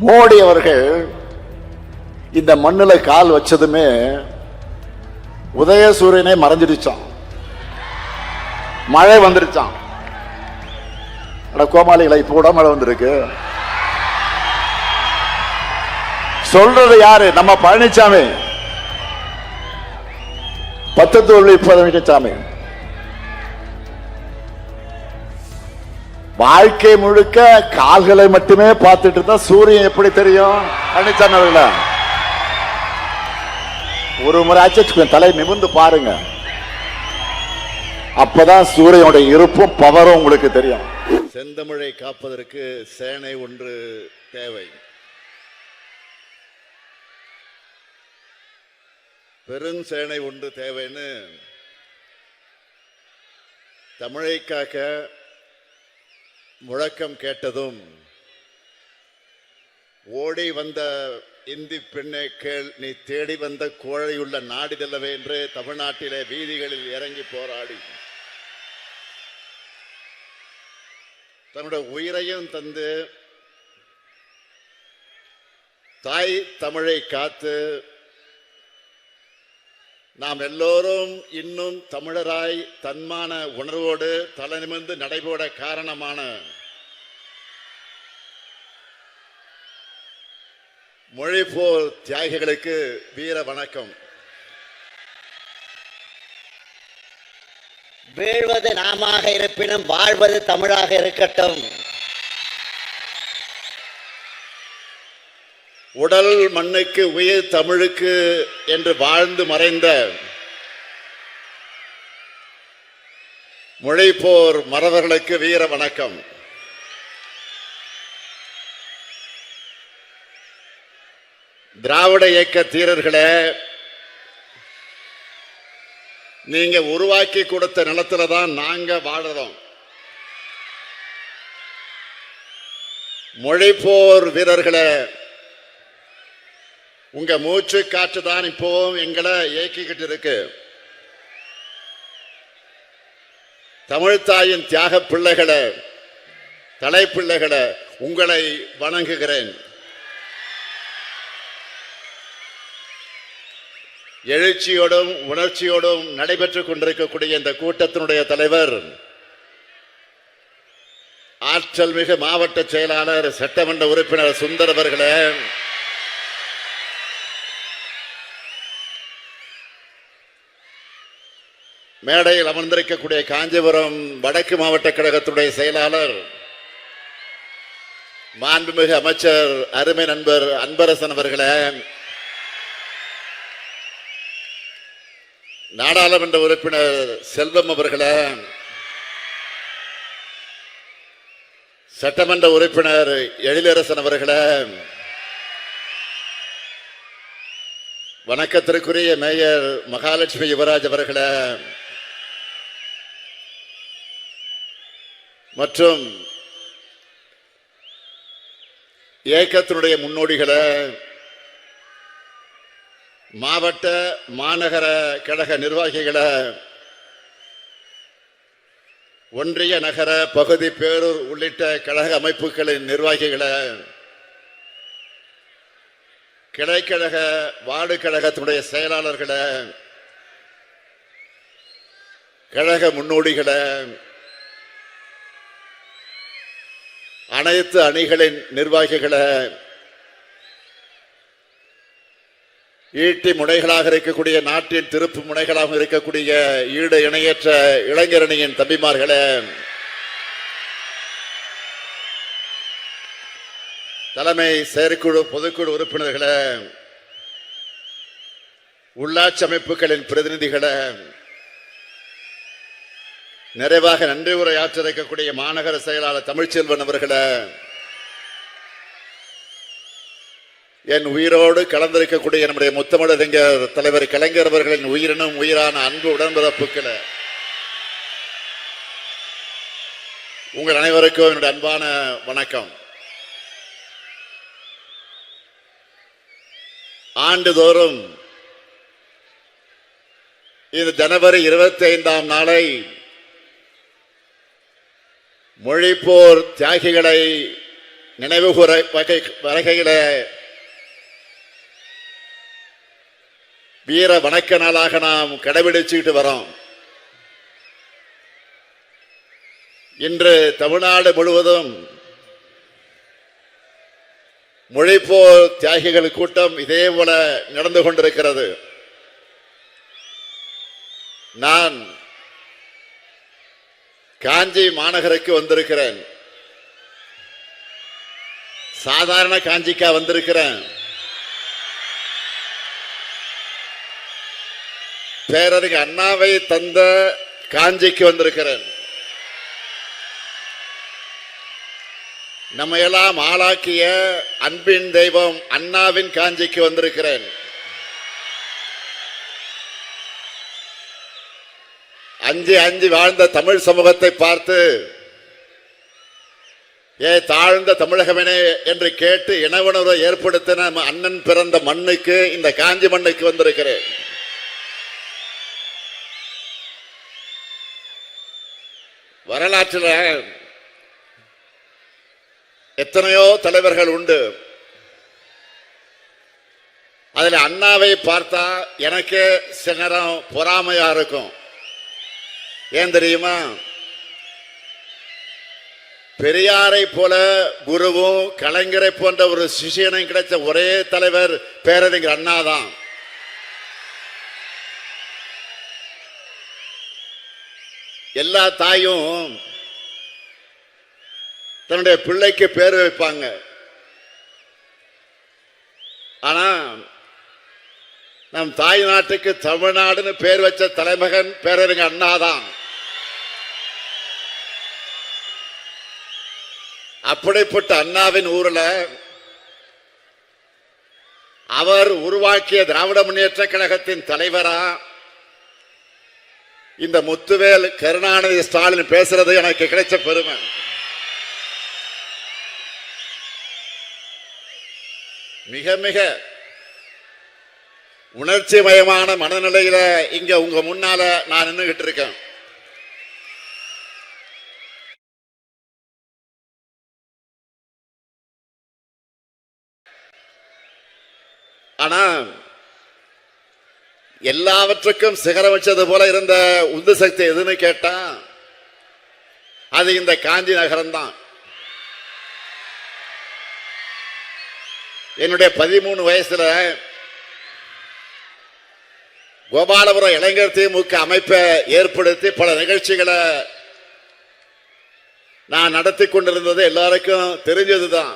மோடி அவர்கள் இந்த மண்ணில் கால் வச்சதுமே உதயசூரியனே மறைஞ்சிருச்சான், மழை வந்துருச்சான். கோமாளிகளை இப்ப கூட மழை வந்திருக்கு. சொல்றது யாரு? நம்ம பழனிசாமி, 10 தோல்வி பழனிசாமி. வாழ்க்கை முழுக்க கால்களை மட்டுமே பார்த்துட்டு இருந்தா சூரியன் எப்படி தெரியும்? பழனிசாமி அவர்கள ஒரு முறை ஆச்சு தலை நிமிர்ந்து பாருங்க, அப்பதான் சூரியனோட இருப்பும் பவரும் உங்களுக்கு தெரியும். செந்தமிழை காப்பதற்கு சேனை ஒன்று தேவை. பெருஞ்சேனை ஒன்று தேவைன்னு தமிழை காக்க முழக்கம் கேட்டதும் ஓடி வந்த இந்தி பெண்ணே கேள், நீ தேடி வந்த கோழையுள்ள நாடிதல்லவே என்று தமிழ்நாட்டிலே வீதிகளில் இறங்கி போராடி தன்னுடைய உயிரையும் தந்து தாய் தமிழை காத்து நாம் எல்லோரும் இன்னும் தமிழராய் தன்மான உணர்வோடு தலை நிமிர்ந்து நடைபோட காரணமான மொழிப்போர் தியாகிகளுக்கு வீர வணக்கம். வீழ்வது நாமாக இருப்பினும் வாழ்வது தமிழாக இருக்கட்டும். உடல் மண்ணுக்கு உயிர் தமிழுக்கு என்று வாழ்ந்து மறைந்த மொழிப்போர் மறவர்களுக்கு வீர வணக்கம். திராவிட இயக்க தீரர்களே, நீங்க உருவாக்கி கொடுத்த நிலத்துல தான் நாங்க வாழறோம். மொழிப்போர் வீரர்களே, உங்க மூச்சு காற்று தான் இப்போவும் எங்களை இயக்கிக்கிட்டு இருக்கு. தமிழ்தாயின் தியாக பிள்ளைகளை, தலைப்பிள்ளைகளை உங்களை வணங்குகிறேன். எழுச்சியோடும் உணர்ச்சியோடும் நடைபெற்றுக் கொண்டிருக்கக்கூடிய இந்த கூட்டத்தினுடைய தலைவர், ஆற்றல் மிகு மாவட்ட செயலாளர் சட்டமன்ற உறுப்பினர் சுந்தர் அவர்களே, மேடையில் அமர்ந்திருக்கக்கூடிய காஞ்சிபுரம் வடக்கு மாவட்ட கழகத்துடைய செயலாளர் மாண்புமிகு அமைச்சர் அருமை நண்பர் அன்பரசன் அவர்களே, நாடாளுமன்ற உறுப்பினர் செல்வம் அவர்களே, சட்டமன்ற உறுப்பினர் எழிலரசன் அவர்களே, வணக்கத்திற்குரிய மேயர் மகாலட்சுமி யுவராஜ் அவர்களே, மற்றும் இயக்கத்தினுடைய முன்னோடிகளே, மாவட்ட மாநகர கழக நிர்வாகிகளே, ஒன்றிய நகர பகுதி பேரூர் உள்ளிட்ட கழக அமைப்புகளின் நிர்வாகிகளே, கிளைக்கழக வார்டு கழகத்தினுடைய செயலாளர்களே, கழக முன்னோடிகளே, அனைத்து அணிகளின் நிர்வாகிகளே, ஈட்டி முனைகளாக இருக்கக்கூடிய நாட்டின் திருப்பு முனைகளாக இருக்கக்கூடிய ஈடு இணையற்ற இளைஞரணியின் தம்பிமார்களே, தலைமை செயற்குழு பொதுக்குழு உறுப்பினர்களே, உள்ளாட்சி அமைப்புகளின் பிரதிநிதிகளே, நிறைவாக நன்றி உரையாற்ற இருக்கக்கூடிய மாநகர செயலாளர் தமிழ்ச்செல்வன் அவர்களே, என் உயிரோடு கலந்திருக்கக்கூடிய நம்முடைய முத்தமிழறிஞர் தலைவர் கலைஞர் அவர்களின் உயிரினும் உயிரான அன்பு உடன்பிறப்புக்களே, உங்கள் அனைவருக்கும் என்னுடைய அன்பான வணக்கம். ஆண்டுதோறும் இந்த ஜனவரி 25ஆம் நாளை மொழிப்போர் தியாகிகளை நினைவு வகையில வீர வணக்க நாளாக நாம் கடைபிடிச்சுக்கிட்டு வரோம். இன்று தமிழ்நாடு முழுவதும் மொழிப்போர் தியாகிகள் கூட்டம் இதே போல நடந்து கொண்டிருக்கிறது. நான் காஞ்சி மாநகருக்கு வந்திருக்கிறேன். சாதாரண காஞ்சிக்கா வந்திருக்கிறேன். பேரறிஞர் அண்ணாவை தந்த காஞ்சிக்கு வந்திருக்கிறேன். நம்ம எல்லாம் ஆளாக்கிய அன்பின் தெய்வம் அண்ணாவின் காஞ்சிக்கு வந்திருக்கிறேன். அஞ்சு அஞ்சு வாழ்ந்த தமிழ் சமூகத்தை பார்த்து தாழ்ந்த தமிழகமே என்று கேட்டு இனவுணர்வை ஏற்படுத்தின அண்ணன் பிறந்த மண்ணுக்கு, இந்த காஞ்சி மண்ணுக்கு வந்திருக்கிறேன். வரலாற்றில் எத்தனையோ தலைவர்கள் உண்டு. அதுல அண்ணாவை பார்த்தா எனக்கு சில நேரம் பொறாமையா இருக்கும். ஏன் தெரியுமா? பெரியாரை போல குருவும் கலைஞரை போன்ற ஒரு சிஷியனும் கிடைச்ச ஒரே தலைவர் பேரறிஞர் அண்ணா தான். எல்லா தாயும் தன்னுடைய பிள்ளைக்கு பேர் வைப்பாங்க. ஆனா நம் தாய் நாட்டுக்கு தமிழ்நாடுன்னு பேர் வச்ச தலைமகன் பேரறிஞர் அண்ணா தான். அப்படிப்பட்ட அண்ணாவின் ஊர்ல அவர் உருவாக்கிய திராவிட முன்னேற்ற கழகத்தின் தலைவரா இந்த முத்துவேல் கருணாநிதி ஸ்டாலின் பேசுறது எனக்கு கிடைச்ச பெருமை. மிக மிக உணர்ச்சி மயமான மனநிலையில இங்க உங்க முன்னால நான் நின்றுகிட்டு இருக்கேன். ஆனா எல்லாவற்றுக்கும் சிகரம் வச்சது போல இருந்த உந்து சக்தி எதுன்னு கேட்டா அது இந்த காஞ்சி நகரம் தான். என்னுடைய 13 வயசுல கோபாலபுரம் இளைஞர் திமுக அமைப்பை ஏற்படுத்தி பல நிகழ்ச்சிகளை நான் நடத்தி கொண்டிருந்தது எல்லாருக்கும் தெரிஞ்சதுதான்.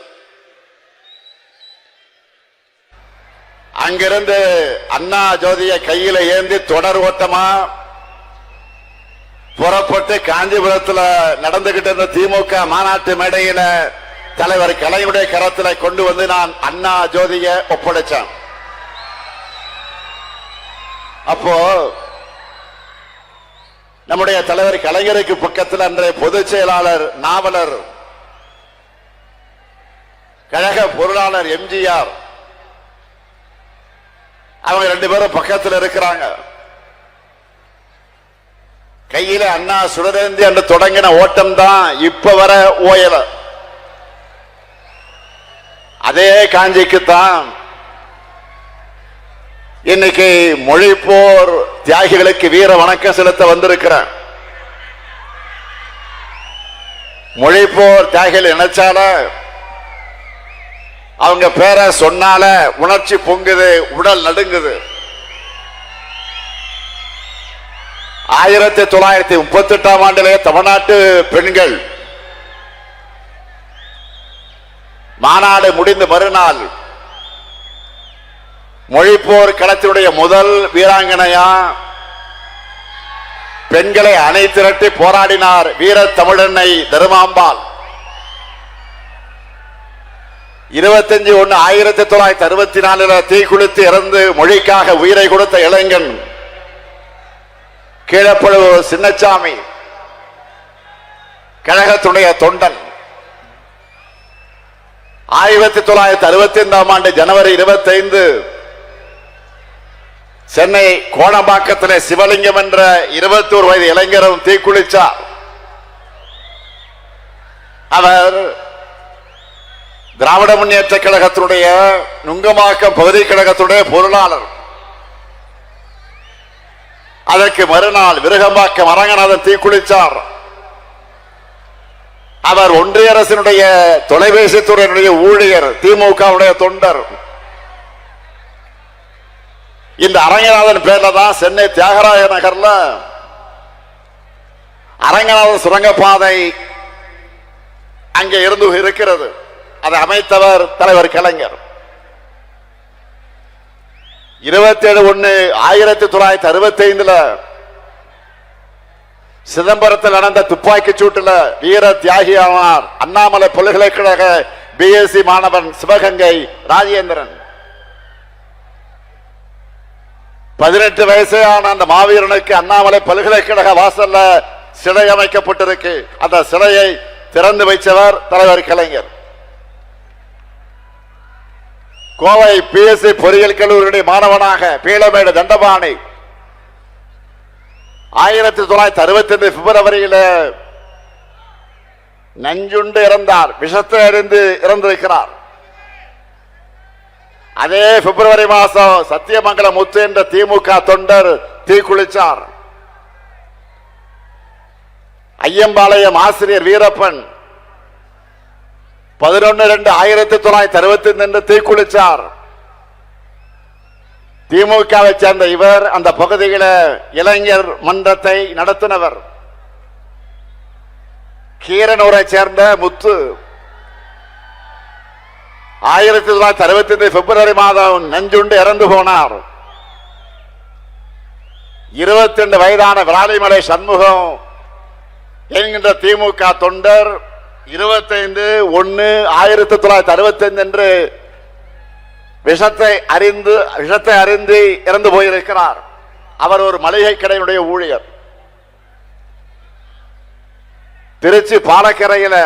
அங்கிருந்து அண்ணா ஜோதிய கையில ஏந்தி தொடர் ஓட்டமா புறப்பட்டு காஞ்சிபுரத்துல நடந்துகிட்டு இருந்த திமுக மாநாட்டு மேடையில தலைவர் கலைஞருடைய கரத்துல கொண்டு வந்து நான் அண்ணா ஜோதிய ஒப்படைச்சேன். அப்போ நம்முடைய தலைவர் கலைஞருக்கு பக்கத்தில் அன்றைய பொதுச் செயலாளர், நாவலர், கழக பொருளாளர் எம்ஜிஆர் அவங்க 2 பேரும் பக்கத்தில் இருக்கிறாங்க. கையில அண்ணா சுடரேந்தி என்று தொடங்கின ஓட்டம் தான் இப்ப வர ஓயல. அதே காஞ்சிக்குத்தான் இன்னைக்கு மொழிப்போர் தியாகிகளுக்கு வீர வணக்கம் செலுத்த வந்திருக்கிறேன். மொழிப்போர் தியாகிகள் நினைச்சால, அவங்க பேரை சொன்னால உணர்ச்சி பொங்குது, உடல் நடுங்குது. 1938ஆம் ஆண்டிலே தமிழ்நாட்டு பெண்கள் மாநாடு முடிந்து மறுநாள் மொழிப்போர் களத்தினுடைய முதல் வீராங்கனையா பெண்களை அணை திரட்டி போராடினார் வீர தமிழன்னை தருமாம்பாள். 25/1/1964 தீக்குளித்து இறந்து மொழிக்காக உயிரை கொடுத்த இளைஞன் கீழப்பழுவு சின்னசாமி, கழகத்துடைய தொண்டன். 1965ஆம் ஆண்டு ஜனவரி 25 சென்னை கோணம்பாக்கத்திலே சிவலிங்கம் என்ற 21 வயது இளைஞரும் தீக்குளிச்சார். அவர் திராவிட முன்னேற்ற கழகத்தினுடைய நுங்கமாக்கம் பகுதி கழகத்துடைய பொருளாளர். அதற்கு மறுநாள் விருகம்பாக்கம் அரங்கநாதன் தீக்குளித்தார். அவர் ஒன்றிய அரசினுடைய தொலைபேசி துறையினுடைய ஊழியர், திமுகவுடைய தொண்டர். இந்த அரங்கநாதன் பேர்ல தான் சென்னை தியாகராய நகர்ல அரங்கநாதன் சுரங்கப்பாதை அங்கே இருந்து இருக்கிறது. அதை அமைத்தவர் தலைவர் கலைஞர். 27/1/1965 சிதம்பரத்தில் நடந்த துப்பாக்கி சூட்டில் வீர தியாகியானார் அண்ணாமலை பல்கலைக்கழக பிஎஸ்சி மாணவன் சிவகங்கை ராஜேந்திரன். 18 வயசான அந்த மாவீரனுக்கு அண்ணாமலை பல்கலைக்கழக வாசல்ல சிலை அமைக்கப்பட்டிருக்கு. அந்த சிலையை திறந்து வைத்தவர் தலைவர் கலைஞர். கோவை பிஎஸ்சி பொறியியல் கல்லூரியுடைய மாணவனாக பீளமேடு தண்டபாணி 1965 பிப்ரவரியில் நஞ்சுண்டு இறந்தார். விஷத்தை அறிந்து இறந்திருக்கிறார். அதே பிப்ரவரி மாதம் சத்தியமங்கலம் முத்து என்ற திமுக தொண்டர் தீக்குளித்தார். ஐயம்பாளையம் ஆசிரியர் வீரப்பன் 11/2/1965 தீக்குளித்தார். திமுகவை சேர்ந்த இவர் அந்த பகுதியில் இளைஞர் மன்றத்தை நடத்தினவர். கீரனூரை சேர்ந்த முத்து 1965 பிப்ரவரி மாதம் நஞ்சுண்டு இறந்து போனார். 22 வயதான விராலிமலை சண்முகம் என்கின்ற திமுக தொண்டர் 25/1/1965 என்று விஷத்தை அறிந்து இறந்து போயிருக்கிறார். அவர் ஒரு மளிகை கடையினுடைய ஊழியர். திருச்சி பாலக்கரையில்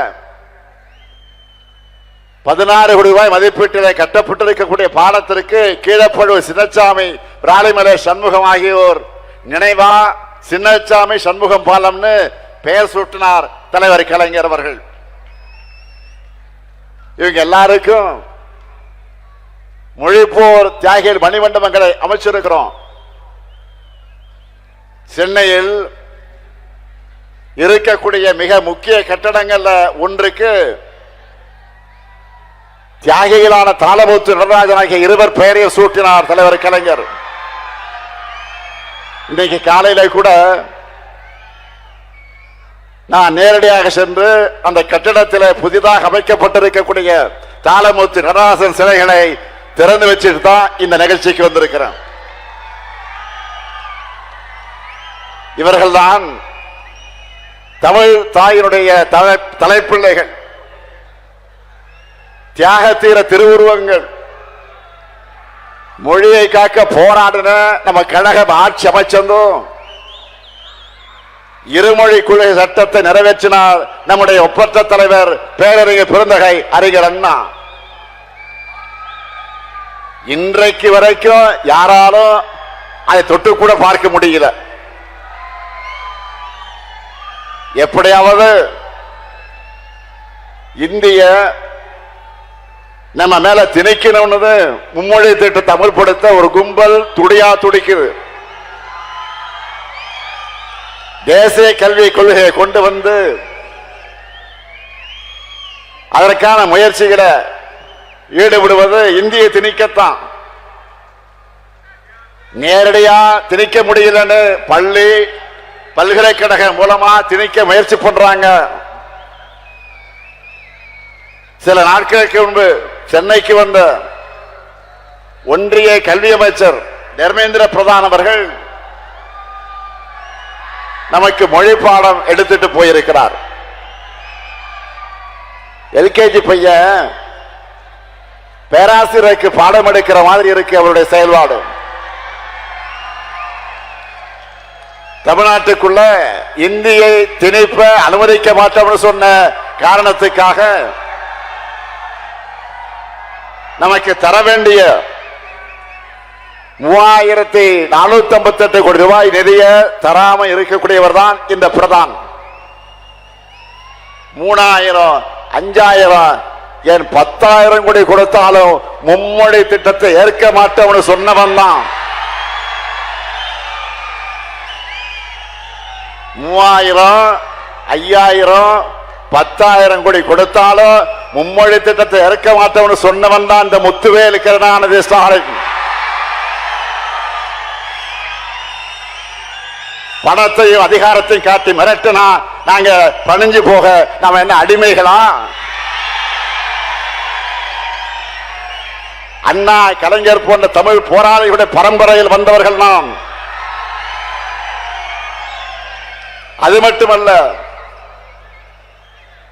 16 கோடி ரூபாய் மதிப்பீட்டில் கட்டப்பட்டிருக்கக்கூடிய பாலத்திற்கு கீழப்பழுவு சின்னசாமி விராலிமலை சண்முகம் ஆகியோர் நினைவா சின்னசாமி சண்முகம் பாலம்னு பெயர் சூட்டினார் தலைவர் கலைஞர் அவர்கள். இவங்க எல்லாருக்கும் மொழிப்போர் தியாகிகள் மணிமண்டபங்களை அமைச்சிருக்கிறோம். சென்னையில் இருக்கக்கூடிய மிக முக்கிய கட்டடங்கள்ல ஒன்றுக்கு தியாகிகளான தாளமுத்து நடராஜன் ஆகிய இருவர் பெயரையும் சூட்டினார் தலைவர் கலைஞர். இன்றைக்கு காலையில கூட நான் நேரடியாக சென்று அந்த கட்டிடத்தில் புதிதாக அமைக்கப்பட்டிருக்கக்கூடிய தாளமுத்து நடராஜன் சிலைகளை திறந்து வச்சுட்டு தான் இந்த நிகழ்ச்சிக்கு வந்திருக்கிறேன். இவர்கள்தான் தமிழ் தாயினுடைய தலைப்பிள்ளைகள், தியாக தீர திருவுருவங்கள். மொழியை காக்க போராடின நம்ம கழகம் ஆட்சி அமைச்சதும் இருமொழி கொள்கை சட்டத்தை நிறைவேற்றினார் நம்முடைய ஒப்பற்ற தலைவர் பேரறிஞர் பெருந்தகை அறிஞர் அண்ணா. இன்றைக்கு வரைக்கும் யாராலும் அதை தொட்டு கூட பார்க்க முடியல. எப்படியாவது இந்திய நம்ம மேல திணிக்கணும்னு மும்மொழி திட்டத்தை அமல்படுத்த ஒரு கும்பல் துடிக்குது. தேசிய கல்வி கொள்கையை கொண்டு வந்து அதற்கான முயற்சிகளை ஈடுபடுவது இந்திய திணிக்கத்தான். நேரடியா திணிக்க முடியலன்னு பள்ளி பல்கலைக்கழகம் மூலமா திணிக்க முயற்சி பண்றாங்க. சில நாட்களுக்கு முன்பு சென்னைக்கு வந்த ஒன்றிய கல்வி அமைச்சர் தர்மேந்திர பிரதான் அவர்கள் நமக்கு மொழி பாடம் எடுத்துட்டு போயிருக்கிறார். எல்கேஜி பையன் பேராசிரியருக்கு பாடம் எடுக்கிற மாதிரி இருக்கு அவருடைய செயல்பாடு. தமிழ்நாட்டுக்குள்ள இந்தியை திணிப்ப அனுமதிக்க மாட்டோம்னு சொன்ன காரணத்துக்காக நமக்கு தர வேண்டிய 3458 கோடி ரூபாய் நிதிய தராம இருக்கக்கூடியவர் தான் இந்த பிரதான். 3000, 5000 என் 10,000 கோடி கொடுத்தாலும் மும்மொழி திட்டத்தை ஏற்க மாட்டோம்னு சொன்னவன் தான். 3000, 5000, 10,000 கோடி கொடுத்தாலும் மும்மொழி திட்டத்தை ஏற்க மாட்டோம்னு சொன்னவன் தான் இந்த முத்துவேல் கருணாநிதி ஸ்டாலின். பணத்தையும் அதிகாரத்தையும் காட்டி மிரட்டினா நாங்க பணிஞ்சு போக நாம என்ன அடிமைகளா? அண்ணா, கலைஞர் போன்ற தமிழ் போராளிகளுடைய பரம்பரையில் வந்தவர்கள் நாம். அது மட்டுமல்ல,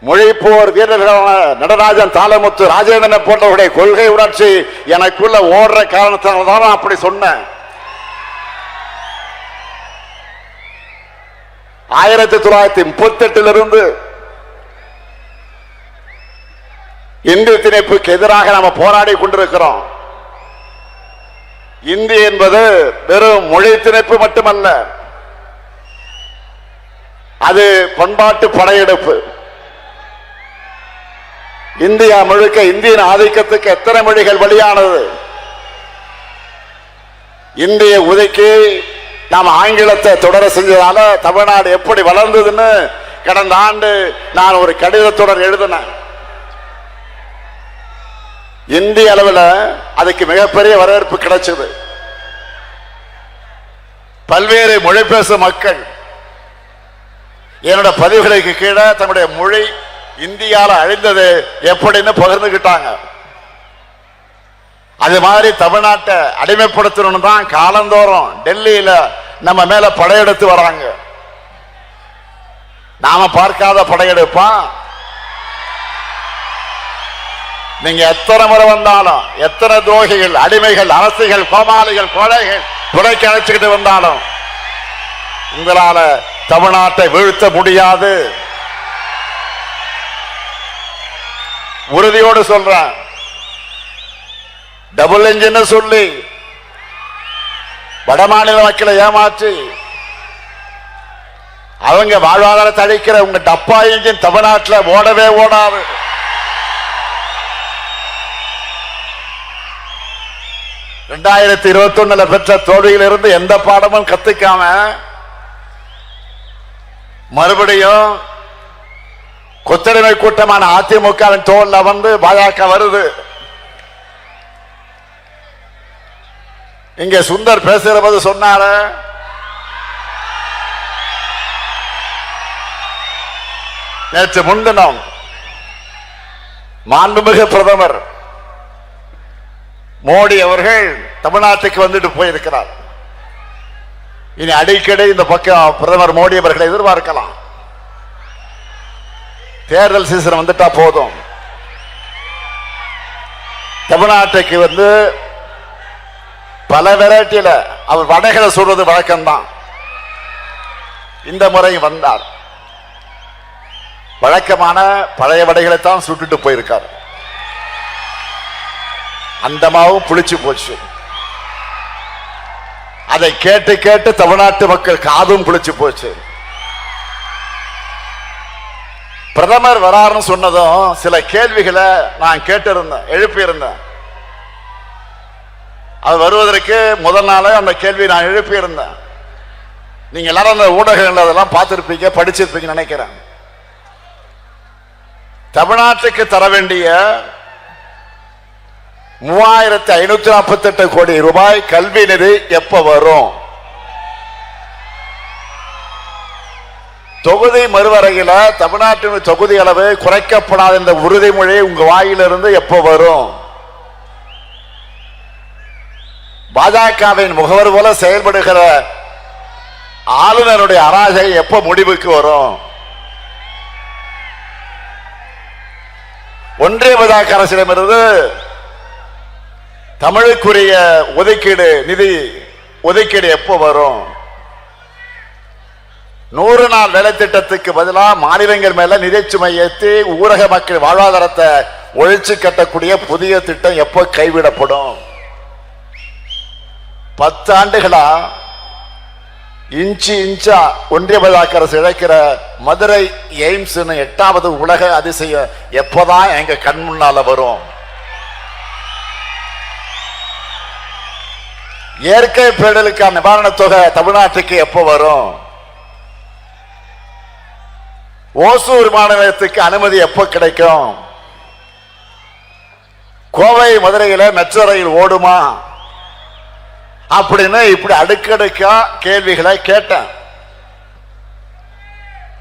மொழிப்போர் வீரர்களான நடராஜன், தாளமுத்து, ராஜேந்திரன் போன்றவருடைய கொள்கை உணர்ச்சி எனக்குள்ள ஓடுற காரணத்தினால்தான் நான் அப்படி சொன்னேன். 1938 இந்தி திணிப்புக்கு எதிராக நாம போராடி கொண்டிருக்கிறோம். இந்தி என்பது வெறும் மொழி திணிப்பு மட்டுமல்ல, அது பண்பாட்டு படையெடுப்பு. இந்தியா முழுக்க இந்தியின் ஆதிக்கத்துக்கு எத்தனை மொழிகள் வழியானது. இந்திய ஒதுக்கி நாம் ஆங்கிலத்தை தொடர செஞ்சதால தமிழ்நாடு எப்படி வளர்ந்ததுன்னு கடந்த ஆண்டு நான் ஒரு கடிதத்தொடர் எழுதினேன். இந்திய அளவில் அதுக்கு மிகப்பெரிய வரவேற்பு கிடைச்சது. பல்வேறு மொழி பேசும் மக்கள் என்னோட பதிவுகளுக்கு கீழே தன்னுடைய மொழி இந்தியால அழிந்தது எப்படின்னு பகிர்ந்துகிட்டாங்க. அது மாதிரி தமிழ்நாட்டை அடிமைப்படுத்தணும் தான் காலந்தோறும் டெல்லியில நம்ம மேல படையெடுத்து வராங்க. நாம பார்க்காத படையெடுப்பா? நீங்க எத்தனை முறை வந்தாலும், எத்தனை துரோகிகள், அடிமைகள், அரசிகள், கோமாளிகள், கொலைகள் துறைக்கு அழைச்சுக்கிட்டு வந்தாலும் உங்களால தமிழ்நாட்டை வீழ்த்த முடியாது. உறுதியோடு சொல்றேன். டபுள் என்ஜின் சொல்லி வடமாநில மக்களை ஏமாற்றி அவங்க வாழ்வாதாரத்தை அளிக்கிற உங்க டப்பா என்ஜின் தமிழ்நாட்டில் ஓடவே ஓடாது. ரெண்டாயிரத்தி 21 பெற்ற தோல்வியிலிருந்து எந்த பாடமும் கத்துக்காம மறுபடியும் கொத்தடிமை கூட்டமான அதிமுகவின் தோல்ல வந்து பாஜக வருது. இங்க சுந்தர் பேசுகிற போது சொன்னாரு, நேற்று முன்தினம் மாண்புமிகு பிரதமர் மோடி அவர்கள் தமிழ்நாட்டுக்கு வந்துட்டு போயிருக்கிறார். இனி அடிக்கடி இந்த பக்கம் பிரதமர் மோடி அவர்களை எதிர்பார்க்கலாம். தேர்தல் சீசன் வந்துட்டா போதும், தமிழ்நாட்டுக்கு வந்து பல வெரைட்டியில அவர் வடைகளை சொல்றது வழக்கம்தான். இந்த முறை வந்தார், வழக்கமான பழைய வடைகளை தான் சுட்டுட்டு போயிருக்கார். அந்த மாவும் புளிச்சு போச்சு. அதை கேட்டு கேட்டு தமிழ்நாட்டு மக்கள் காதும் புளிச்சு போச்சு. பிரதமர் வராருன்னு சொன்னதும் சில கேள்விகளை நான் கேட்டிருந்தேன், எழுப்பியிருந்தேன். அது வருவதற்கு முதல் நாளே அந்த கேள்வி நான் எழுப்பியிருந்தேன். நீங்க எல்லாரும் அந்த ஊடகங்கள் அதெல்லாம் பார்த்திருப்பீங்க, படிச்சிருப்பீங்க நினைக்கிறேன். தமிழ்நாட்டுக்கு தர வேண்டிய 3548 கோடி ரூபாய் கல்வி நிதி எப்ப வரும்? தொகுதி மறுவரையில தமிழ்நாட்டின் தொகுதி அளவு குறைக்கப்படாத இந்த உறுதிமொழி உங்க வாயிலிருந்து எப்ப வரும்? பாஜகவின் முகவர் போல செயல்படுகிற ஆளுநருடைய அராஜகம் எப்ப முடிவுக்கு வரும்? ஒன்றிய பாஜக அரசிடமிருந்து தமிழுக்குரிய ஒதுக்கீடு, நிதி ஒதுக்கீடு எப்போ வரும்? 100 நாள் வேலை திட்டத்துக்கு பதிலாக மாநிலங்கள் மேல நிதி சுமை ஏற்றி ஊரக மக்கள் வாழ்வாதாரத்தை ஒழிச்சு கட்டக்கூடிய புதிய திட்டம் எப்போ கைவிடப்படும்? 10 ஆண்டுகளா இன்ச்சு இன்ச்சா ஒன்றிய பாஜக அரசு இழைக்கிற மதுரை எய்ம்ஸ் 8வது உலக அதிசயம் எப்போதான் எங்க கண் முன்னால வரும்? இயற்கை பேரிடருக்கான நிவாரண தொகை தமிழ்நாட்டுக்கு எப்போ வரும்? ஓசூர் விமான நிலையத்துக்கு அனுமதி எப்போ கிடைக்கும்? கோவை மதுரையில மெட்ரோ ரயில் ஓடுமா? அப்படின்னு இப்படி அடுக்கடுக்கா கேள்விகளை கேட்டேன்.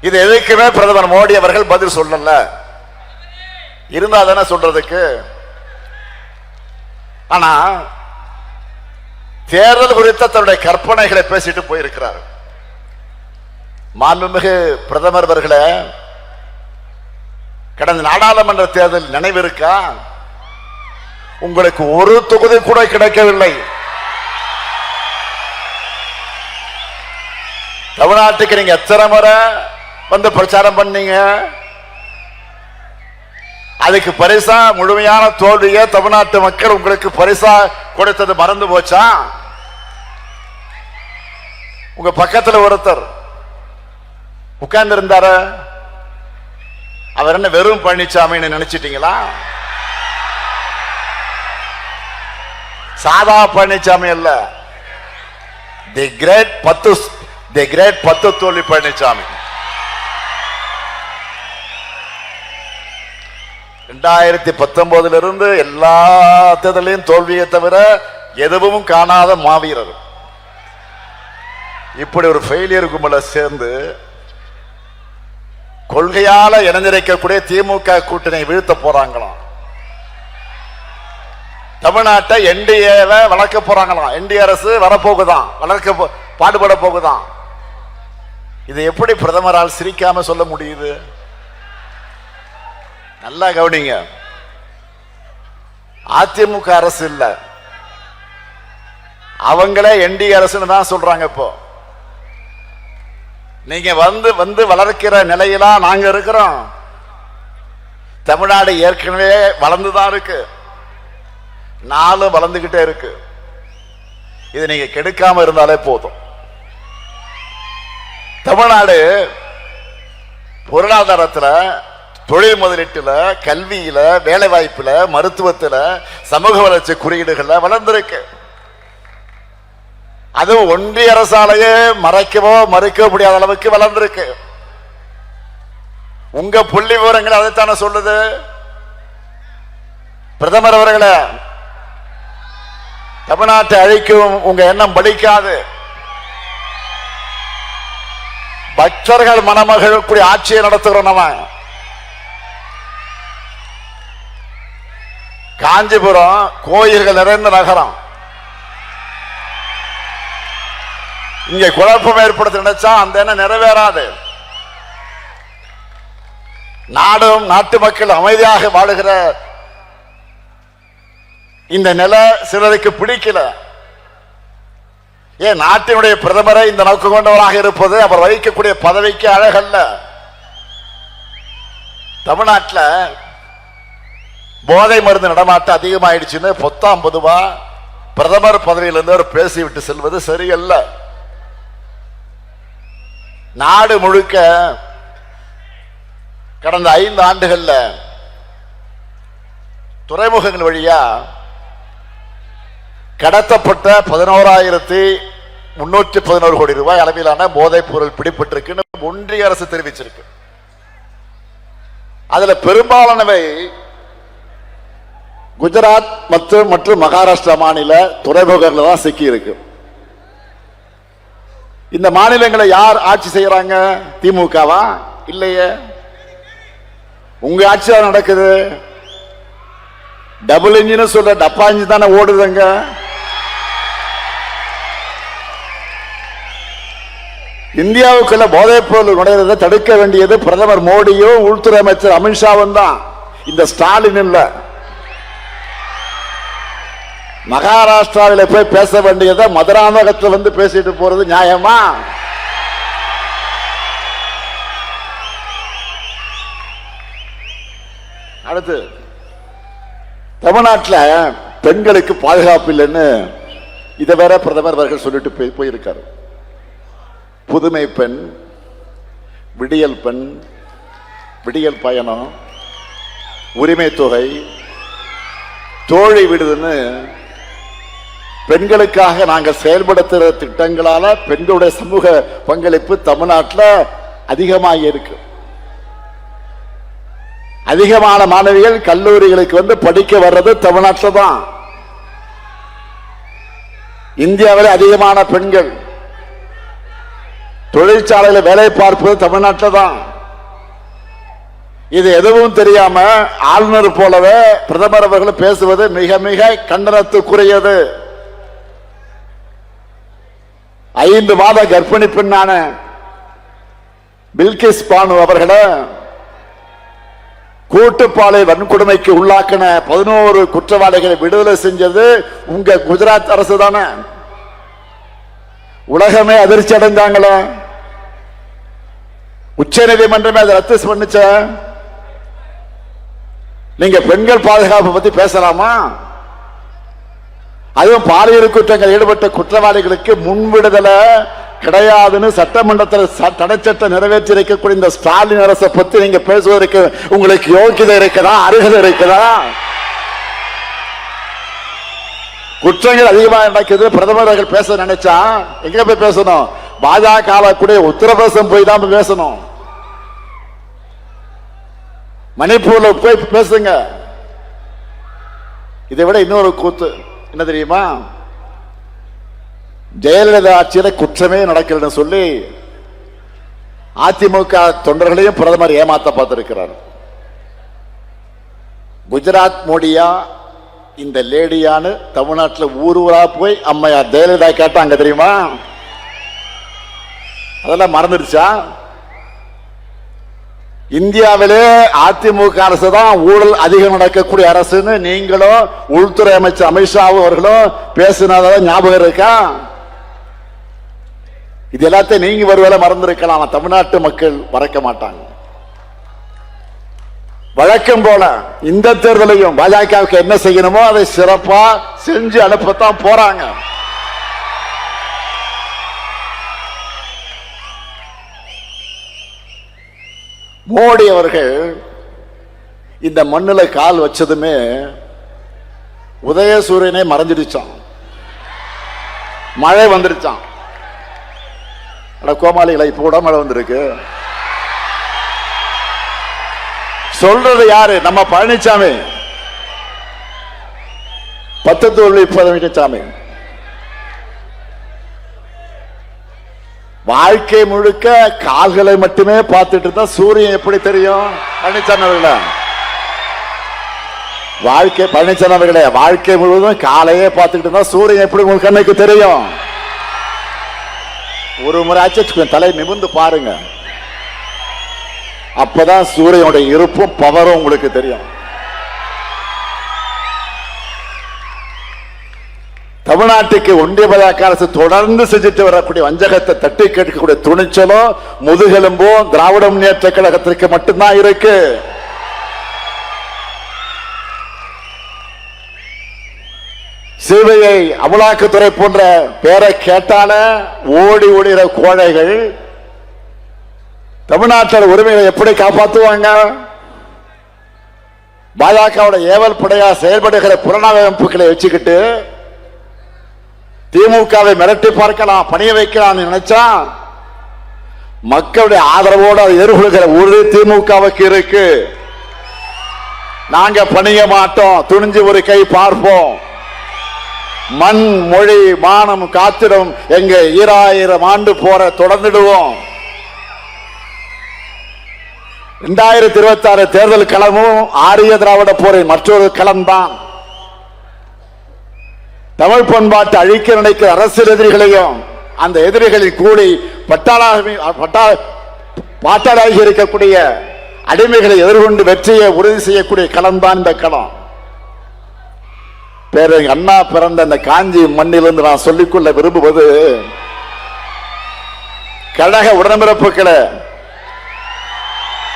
இது எதுக்குமே பிரதமர் மோடி அவர்கள் பதில் சொல்லல. இருந்தா தானே சொல்றதுக்கு. ஆனா தேர்தல் குறித்த தன்னுடைய கற்பனைகளை பேசிட்டு போயிருக்கிறார். மாண்புமிகு பிரதமர் அவர்களே, கடந்த நாடாளுமன்ற தேர்தல் நினைவு இருக்கா? உங்களுக்கு ஒரு தொகுதி கூட கிடைக்கவில்லை. தமிழ்நாட்டுக்கு நீங்க எத்தனை முறை வந்து பிரச்சாரம் பண்ணீங்க? அதுக்கு பரிசா முழுமையான தோல்வியை தமிழ்நாட்டு மக்கள் உங்களுக்கு பரிசா கொடுத்தது மறந்து போச்சா? உங்க பக்கத்தில் ஒருத்தர் உட்கார்ந்து இருந்தாரு, அவர் என்ன வெறும் பழனிசாமின்னு நினைச்சிட்டீங்களா? சாதா பழனிசாமி அல்ல, தி கிரேட் 10 தோல்வி பழனிசாமி. 2019 இருந்து எல்லா தேர்தலையும் தோல்வியை தவிர எதுவும் காணாத மாவீரர். இப்படி ஒரு ஃபெயிலியர் கும்பல சேர்ந்து கொள்கையால இணைந்திருக்கக்கூடிய திமுக கூட்டணி வீழ்த்த போறாங்களாம். தமிழ்நாட்டை என்டிஏவை வளர்க்க போறாங்களாம். என்டிஏ அரசு வரப்போகுதான், வளர்க்க பாடுபட போகுதான். இது எப்படி பிரதமரால் சிரிக்காம சொல்ல முடியுது? நல்லா கவனிங்க. அதிமுக அரசு இல்ல, அவங்களே என்டிஏ அரசுன்னு தான் சொல்றாங்க. இப்போ நீங்க வந்து வந்து வளர்க்கிற நிலையிலாம் நாங்க இருக்கிறோம். தமிழ்நாடு ஏற்கனவே வளர்ந்துதான் இருக்கு, நாளும் வளர்ந்துகிட்டே இருக்கு. இது நீங்க கெடுக்காம இருந்தாலே போதும். தமிழ்நாடு பொருளாதாரத்துல, தொழில் முதலீட்டுல, கல்வியில, வேலை வாய்ப்புல, மருத்துவத்துல, சமூக வளர்ச்சி குறியீடுகள்ல வளர்ந்திருக்கு. அது ஒன்றிய அரசாலேயே மறைக்கவோ மறுக்க முடியாத அளவுக்கு வளர்ந்திருக்கு. உங்க புள்ளி விவரங்கள் அதைத்தானே சொல்லுது. பிரதமர் அவர்களே, தமிழ்நாட்டை அழிக்கும் உங்க எண்ணம் பலிக்காது. பக்தர்கள் மணமகளுக்குரிய ஆட்சியை நடத்துகிறோம். நம்ம காஞ்சிபுரம் கோயில்கள் நிறைந்த நகரம். இங்க குழப்பம் ஏற்படுத்த நினைச்சா அந்த எண்ணம் நிறைவேறாது. நாடும் நாட்டு மக்கள் அமைதியாக வாழுகிற இந்த நிலை சிலருக்கு பிடிக்கல. ஏன் நாட்டினுடைய பிரதமரை இந்த நோக்கம் கொண்டவராக இருப்பது அவர் வகிக்கக்கூடிய பதவிக்கு அழகல்ல. தமிழ்நாட்டில் போதை மருந்து நடமாட்டம் அதிகமாயிடுச்சுன்னு பொத்தாம் பொதுவா பிரதமர் பதவியிலிருந்து அவர் பேசிவிட்டு செல்வது சரியல்ல. நாடு முழுக்க கடந்த 5 ஆண்டுகள்ல துறைமுகங்கள் வழியா கடத்தப்பட்ட 11,311 கோடி ரூபாய் அளவிலான போதைப் பொருள் பிடிபட்டிருக்குன்னு ஒன்றிய அரசு தெரிவிச்சிருக்கு. அதுல பெரும்பாலானவை குஜராத் மற்றும் மகாராஷ்டிரா மாநில துறைமுகங்கள் தான் சிக்கி இருக்கு. இந்த மாநிலங்களை யார் ஆட்சி செய்யறாங்க? திமுகவா? இல்லையே, உங்க ஆட்சி தான் நடக்குது. டபுள் இன்ஜின் சொல்ற டப்பா இன்ஜின் தானே ஓடுதுங்க. இந்தியாவுக்குள்ள போதைப் பொருள் நுழைவதை தடுக்க வேண்டியது பிரதமர் மோடியும் உள்துறை அமைச்சர் அமித்ஷாவும் தான், இந்த ஸ்டாலின் இல்ல. மகாராஷ்டிராவில் போய் பேச வேண்டியதை மதுராந்தகத்தில் வந்து பேசிட்டு போறது நியாயமா? அடுத்து, தமிழ்நாட்டில் பெண்களுக்கு பாதுகாப்பு இல்லைன்னு இதை வேற பிரதமர் அவர்கள் சொல்லிட்டு போயிருக்காரு. புதுமை பெண், விடியல் பெண், விடியல் பயணம், உரிமை தொகை, தோழி விடுதுன்னு பெண்களுக்காக நாங்கள் செயல்படுத்துகிற திட்டங்களால பெண்களுடைய சமூக பங்களிப்பு தமிழ்நாட்டில் அதிகமாக இருக்கு. அதிகமான மாணவிகள் கல்லூரிகளுக்கு படிக்க வர்றது தமிழ்நாட்டில் தான். இந்தியாவில் அதிகமான பெண்கள் தொழிற்சாலையில் வேலை பார்ப்பது தமிழ்நாட்டில் தான். இது எதுவும் தெரியாம ஆளுநர் போலவே பிரதமர் அவர்கள் பேசுவது மிக மிக கண்டனத்துக்குரியது. 5 மாத கர்ப்பிணி பெண்ணான பில்கிஸ் பானு அவர்களை கூட்டுப்பாலை வன்கொடுமைக்கு உள்ளாக்கின 11 குற்றவாளிகளை விடுதலை செஞ்சது உங்க குஜராத் அரசு தானே. உலகமே அதிர்ச்சி அடைந்தாங்களே. உச்ச நீதிமன்றமே அதை ரத்து பண்ணுச்ச. நீங்க பெண்கள் பாதுகாப்பு பத்தி பேசலாமா? அதுவும் பாலியல் குற்றங்கள் ஈடுபட்ட குற்றவாளிகளுக்கு முன்விடுதலை கிடையாதுன்னு சட்டமன்றத்தில் தடை சட்டம் நிறைவேற்றி இருக்கக்கூடிய இந்த ஸ்டாலின் அரசை பத்தி நீங்க பேசுவதற்கு உங்களுக்கு யோகியதை இருக்குதா, அருகதை இருக்குதா? குற்றங்கள் அதிகமாக நடக்குது. பிரதமர்கள் பேச நினைச்சா எங்க போய் பேசணும்? பாஜக கூட உத்தரப்பிரதேசம் போய் தான் பேசணும். மணிப்பூர்ல போய் பேசுங்க. இதை விட இன்னொரு கூத்து என்ன தெரியுமா? ஜெயலலிதா ஆட்சியில குற்றமே நடக்கலன்னு சொல்லி அதிமுக தொண்டர்களையும் பிரதமர் ஏமாத்த பார்த்திருக்கிறார். குஜராத் மோடியா இந்த லேடியான்னு தமிழ்நாட்டில் ஊர் ஊரா போய் அம்மையார் ஜெயலலிதா கேட்டாங்க தெரியுமா? அதெல்லாம் மறந்துடுச்சா? இந்தியாவிலே அதிமுக அரசு தான் ஊழல் அதிகம் நடக்கக்கூடிய அரசுன்னு நீங்களும் உள்துறை அமைச்சர் அமித்ஷாவும் அவர்களும் பேசினதான் ஞாபகம் இருக்கா? இது எல்லாத்தையும் நீங்க ஒருவேளை மறந்திருக்கலாம். தமிழ்நாட்டு மக்கள் மறக்க மாட்டாங்க. வழக்கம் போல இந்த தேர்தலையும் பாஜகவுக்கு என்ன செய்யணுமோ அதை சிறப்பா செஞ்சு அனுப்பத்தான் போறாங்க. மோடி அவர்கள் இந்த மண்ணில் கால் வச்சதுமே உதயசூரியனே மறைஞ்சிடுச்சான், மழை வந்துருச்சான். கோமாளிகளை இப்ப கூட மழை வந்திருக்கு. சொல்றது யாரு? நம்ம பழனிசாமி, 10 சாமி. வாழ்க்கை முழுக்க கால்களை மட்டுமே பார்த்துட்டு இருந்தா சூரியன் எப்படி தெரியும்? பழனிசாமி அவர்களே, பழனிசாமி அவர்களே, வாழ்க்கை முழுவதும் காலையே பார்த்துக்கிட்டு இருந்தா சூரியன் எப்படி உங்களுக்கு கண்ணுக்கு தெரியும்? ஒரு முறை ஆச்சு தலை நிமிர்ந்து பாருங்க, அப்பதான் சூரியனுடைய இருப்பும் பவரும் உங்களுக்கு தெரியும். தமிழ்நாட்டுக்கு ஒன்றிய பாஜக அரசு தொடர்ந்து செஞ்சுட்டு வரக்கூடிய வஞ்சகத்தை தட்டி கேட்கக்கூடிய துணிச்சலும் முதுகெலும்பும் திராவிட முன்னேற்ற கழகத்திற்கு மட்டும்தான் இருக்கு. சிபிஐ, அமலாக்கத்துறை போன்ற பேரை கேட்டால ஓடி ஓடுகிற கோழைகள் தமிழ்நாட்டில் உரிமைகளை எப்படி காப்பாற்றுவாங்க? பாஜகவோட ஏவல் படையா செயல்படுகிற புலனாய்வு அமைப்புகளை வச்சுக்கிட்டு திமுகவை மிரட்டி பார்க்கலாம், பணிய வைக்கலாம் நினைச்சா மக்களுடைய ஆதரவோடு அதை எதிர்கொள்கிற உறுதி திமுகவுக்கு இருக்கு. நாங்க பணிய மாட்டோம், துணிஞ்சு ஒரு கை பார்ப்போம். மண், மொழி, மானம் காத்திடும் எங்க 2000 ஆண்டு போற தொடர்ந்துடுவோம். 2026 தேர்தல் களமும் ஆரிய திராவிட போரின் மற்றொரு களம்தான். தமிழ் பண்பாட்டு அழிக்க நினைக்கிற அரசியல் எதிரிகளையும் அந்த எதிரிகளில் கூடி பாட்டாளாகி இருக்கக்கூடிய அடிமைகளை எதிர்கொண்டு வெற்றியை உறுதி செய்யக்கூடிய களம் தான் இந்த களம். பேரறிஞர் அண்ணா பிறந்த இந்த காஞ்சி மண்ணிலிருந்து நான் சொல்லிக்கொள்ள விரும்புவது, கழக உடன்பிறப்புகளே,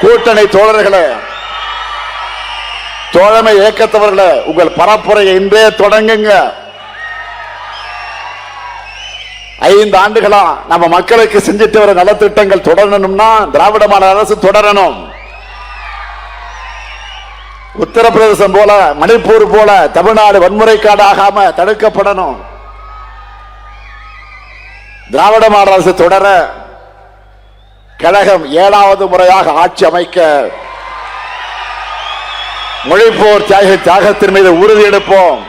கூட்டணி தோழர்களே, தோழமை இயக்கத்தவர்களே, உங்கள் பரப்புரையை இன்றே தொடங்குங்க. 5 ஆண்டுகளா நம்ம மக்களுக்கு செஞ்சுட்டு வர நலத்திட்டங்கள் தொடரணும்னா திராவிட மாடல் அரசு தொடரணும். உத்தரப்பிரதேசம் போல, மணிப்பூர் போல தமிழ்நாடு வன்முறை காடாகாம தடுக்கப்படணும். திராவிட மாடல் அரசு தொடர கழகம் 7வது முறையாக ஆட்சி அமைக்க மொழிப்போர் தியாகத்தின் மீது உறுதி எடுப்போம்.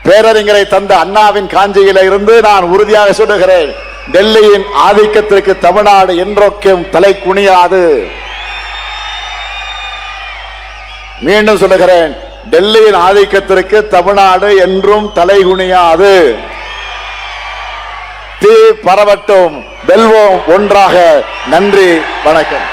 பேரறிஞரை தந்த அண்ணாவின் காஞ்சியில இருந்து நான் உறுதியாக சொல்லுகிறேன், டெல்லியின் ஆதிக்கத்திற்கு தமிழ்நாடு என்றொக்கும் தலை குனியாது. மீண்டும் சொல்லுகிறேன், டெல்லியின் ஆதிக்கத்திற்கு தமிழ்நாடு என்றும் தலை குனியாது. தீ பரவட்டும், வெல்வோம் ஒன்றாக. நன்றி, வணக்கம்.